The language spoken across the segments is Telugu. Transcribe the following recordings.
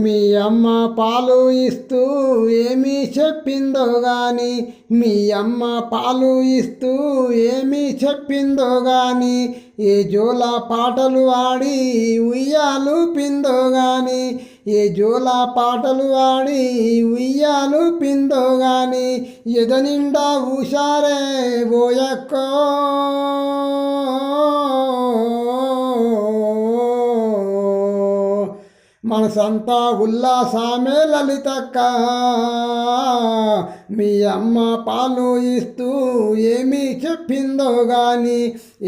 మీ అమ్మ పాలు ఇస్తూ ఏమి చెప్పిందో గాని, మీ అమ్మ పాలు ఇస్తూ ఏమి చెప్పిందో గాని, ఏ జోల పాటలు ఆడి ఉయ్యాలు పిందో గాని, ఏ జోల పాటలు ఆడి ఉయ్యాలు పిందో గాని, ఎదనిండా ఊషారే బోయక్కో మనసంతా ఉల్లాసమే లలితక్క. మీ అమ్మ పాలు ఇస్తూ ఏమి చెప్పిందో గాని,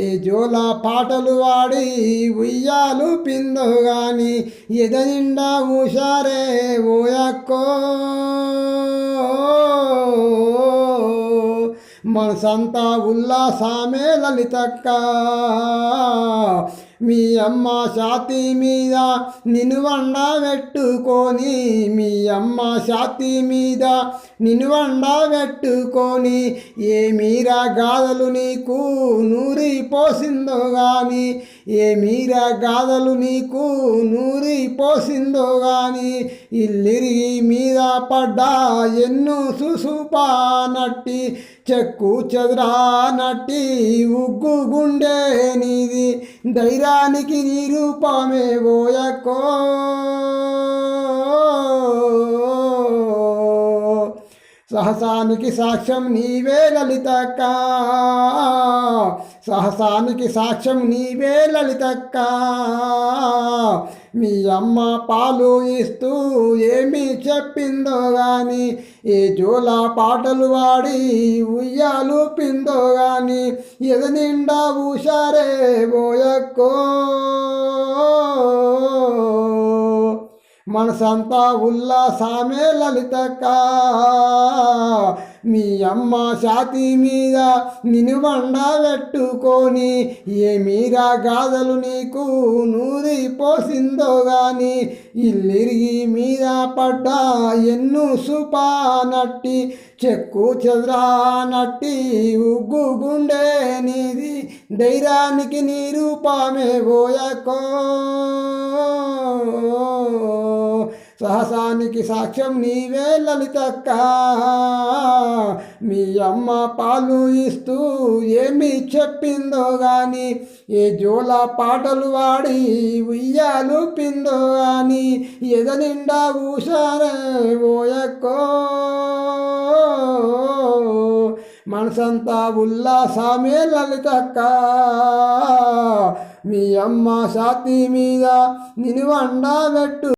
ఏ జోల పాటలు వాడి ఉయ్యాలు పిందో గాని, ఎదనిండా ఊషారే ఓయక్కో మనసంతా ఉల్లాసమే లలితక్క. మీ అమ్మ ఛాతీ మీద నిన్ను వండ పెట్టుకొని, మీ అమ్మ ఛాతీ మీద నిన్ను వండ పెట్టుకొని, ఏ మీరా గాథలు నీకు నూరి పోసిందో గాని, ఏ మీరా గాథలు నీకు నూరి పోసిందో గాని, ఇల్లిరిగి మీద పడ్డా ఎన్ను సుసుపా నట్టి, చెక్కు చెదురా నట్టి ఉగ్గు గుండె నీది, ధైర్యానికి నీ రూపమే ఓయక్కో సహసానికి సాక్ష్యం నీవే లలితక్క. సహసానికి సాక్ష్యం నీవే లలితక్క. మీ అమ్మ పాలు ఇస్తూ ఏమి చెప్పిందో గాని, ఏ జోల పాటలు వాడి ఉయ్యాలు పిందో గాని, ఎదనిండా ఊషారే బోయక్కో మనసంతా ఉల్లాసమే లలితక్క. మీ అమ్మ ఛాతీ మీద నిన్ను వండ పెట్టుకొని, ఏ మీరా గాథలు నీకు నూరి పోసిందో గాని, ఇల్లిరిగి మీద పడ్డా ఎన్ను సుపా నట్టి, చెక్కు చెదురా నట్టి ఉగ్గు గుండె నీది, ధైర్యానికి నీ రూపమే ఓయక్కో సహసానికి సాక్ష్యం నీవే లలితక్క. మీ అమ్మ పాలు ఇస్తూ ఏమి చెప్పిందో గాని, ఏ జోల పాటలు వాడి ఉయ్యాలు పిందో గాని, ఎదనిండా ఊషారే ఓయక్కో మనసంతా ఉల్లాసమే లలితక్క. మీ అమ్మ ఛాతీ మీద నిన్ను వండ పెట్టు